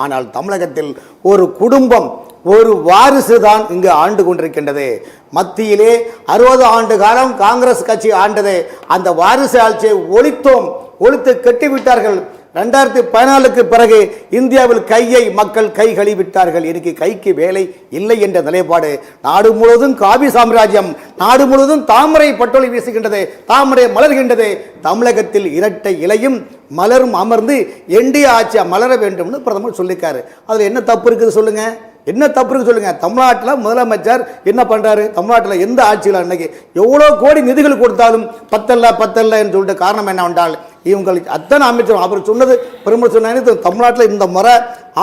ஆனால் தமிழகத்தில் ஒரு குடும்பம் ஒரு வாரிசு தான் இங்கு ஆண்டு கொண்டிருக்கின்றது. மத்தியிலே 60 ஆண்டு காலம் காங்கிரஸ் கட்சி ஆண்டது. அந்த வாரிசு ஆட்சியை ஒழித்து கட்டிவிட்டார்கள். 2014க்கு பிறகு இந்தியாவில் கையை மக்கள் கை கழுவிவிட்டார்கள். இன்னைக்கு கைக்கு வேலை இல்லை என்ற நிலைப்பாடு. நாடு முழுவதும் காவி சாம்ராஜ்யம், நாடு முழுவதும் தாமரை பட்டொலி வீசுகின்றது, தாமரை மலர்கின்றது. தமிழகத்தில் இரட்டை இலையும் மலரும் அமர்ந்து என்டிஏ ஆட்சியா மலர வேண்டும்னு பிரதமர் சொல்லியிருக்காரு. அதில் என்ன தப்பு இருக்குது சொல்லுங்க? என்ன தப்பு இருக்கு சொல்லுங்க? தமிழ்நாட்டில் முதலமைச்சர் என்ன பண்றாரு? தமிழ்நாட்டில் எந்த ஆட்சியில் அன்னைக்கு எவ்வளோ கோடி நிதிகள் கொடுத்தாலும் பத்தல்ல என்று சொல்லிட்டு காரணம் என்ன என்றால் இவங்களுக்கு அத்தனை அமைச்சரும் அவர் சொன்னது பெருமை சொன்ன தமிழ்நாட்டில் இந்த முறை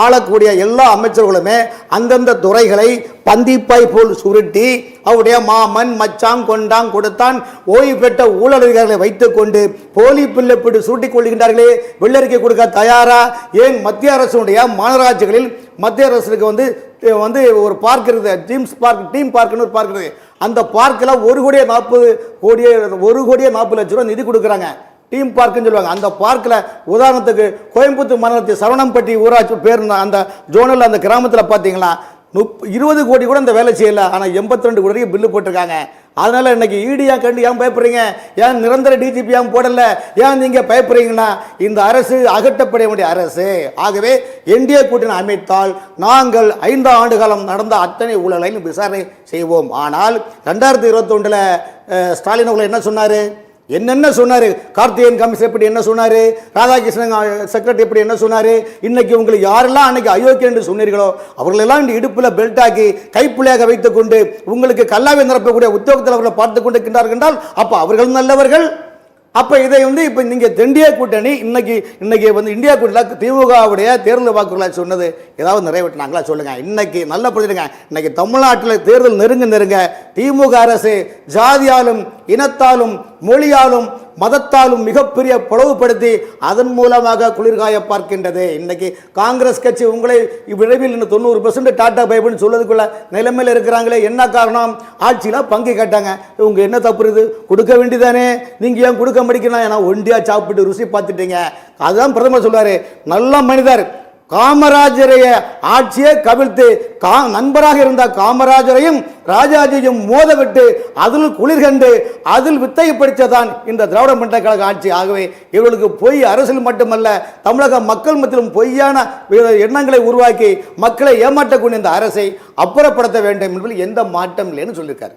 ஆளக்கூடிய எல்லா அமைச்சர்களுமே அந்தந்த துறைகளை பந்திப்பாய் போல் சுருட்டி அவருடைய மாமன் மச்சான் கொண்டான் கொடுத்தான் ஓய்வு பெற்ற ஊழலர்களை வைத்துக் கொண்டு போலி பிள்ளைப்படி சுருட்டிக் கொள்கின்றார்களே. வெள்ளரிக்கை கொடுக்க தயாரா? ஏன் மத்திய அரசுடைய மாநகராட்சிகளில் மத்திய அரசுக்கு வந்து ஒரு பார்க் இருக்குது, டீம் பார்க்னு ஒரு பார்க் இருக்குது. அந்த பார்க்கில் 1,40,00,000 ரூபாய் நிதி கொடுக்குறாங்க. டீம் பார்க்குன்னு சொல்லுவாங்க. அந்த பார்க்கில் உதாரணத்துக்கு கோயம்புத்தூர் மாநகரத்தில் சரவணம்பட்டி ஊராட்சி பேர் அந்த ஜோனல் அந்த கிராமத்தில் பார்த்தீங்கன்னா 20 கோடி கூட அந்த வேலை செய்யலை. ஆனால் 82 கோடி பில்லு போட்டிருக்காங்க. அதனால் இன்னைக்கு ஈடியா கண்டு ஏன் பயப்படுறீங்க? ஏன் நிரந்தர டிஜிபி ஏன் போடல? ஏன் நீங்கள் பயப்படுறீங்கன்னா இந்த அரசு அகற்றப்பட வேண்டிய அரசு. ஆகவே என்டிஏ கூட்டணி அமைத்தால் நாங்கள் 5 ஆண்டு காலம் நடந்த அத்தனை ஊழலையும் விசாரணை செய்வோம். ஆனால் 2021 ஸ்டாலின் அவர்கள் என்ன சொன்னார்? என்னென்ன சொன்னாரு? கார்த்திகேயன் கமிஷன் எப்படி என்ன சொன்னாரு? ராதாகிருஷ்ணன் செக்ரட்டரி எப்படி என்ன சொன்னாரு? இன்னைக்கு உங்களுக்கு யாரெல்லாம் அன்னைக்கு அயோக்கிய என்று சொன்னீர்களோ அவர்களெல்லாம் இந்த இடுப்புல பெல்ட் ஆக்கி கைப்பிள்ளையாக வைத்துக் கொண்டு உங்களுக்கு கல்லாவை நிரப்பக்கூடிய உத்தியோகத்தில் அவர்களை பார்த்து கொண்டிருக்கின்றார்கள் என்றால் அப்ப அவர்கள் நல்லவர்கள். அப்ப இதை இப்ப நீங்க என்டிஏ கூட்டணி இன்னைக்கு இந்தியா கூட்டணியில் திமுகவுடைய தேர்தல் வாக்குறுதிகளை சொன்னது ஏதாவது நிறைவேற்றினாங்களா சொல்லுங்க? இன்னைக்கு நல்லா புரிஞ்சுடுங்க. இன்னைக்கு தமிழ்நாட்டில் தேர்தல் நெருங்க திமுக அரசு ஜாதியாலும் இனத்தாலும் மொழியாலும் மதத்தாலும் மிகப்பெரிய பிளவுபடுத்தி அதன் மூலமாக குளிர்காய பார்க்கின்றது. இன்னைக்கு காங்கிரஸ் கட்சி உங்களை விரைவில் 90% டாடா பைபிள்னு சொல்லதுக்குள்ள நிலைமையில் இருக்கிறாங்களே. என்ன காரணம்? ஆட்சியில் பங்கு கேட்டாங்க. இவங்க என்ன தப்பு இருக்குது? கொடுக்க வேண்டியதானே? நீங்க ஏன் கொடுக்க முடிக்கலாம்? ஏன்னா ஒண்டியா சாப்பிட்டு ருசி பார்த்துட்டீங்க. அதுதான் பிரதமர் சொல்றாரு. நல்ல மனிதர் காமராஜரைய ஆட்சியை கவிழ்த்து நண்பராக இருந்த காமராஜரையும் ராஜாஜியும் மோதவிட்டு அதில் குளிர்கண்டு அதில் வித்தை படித்ததான் இந்த திராவிட முன்னேற்ற கழக ஆட்சி. ஆகவே இவர்களுக்கு பொய் அரசியல் மட்டுமல்ல தமிழக மக்கள் மத்தியிலும் பொய்யான எண்ணங்களை உருவாக்கி மக்களை ஏமாற்றக்கூடிய இந்த அரசை அப்புறப்படுத்த வேண்டும் என்பதில் எந்த மாற்றம் இல்லைன்னு சொல்லியிருக்காரு.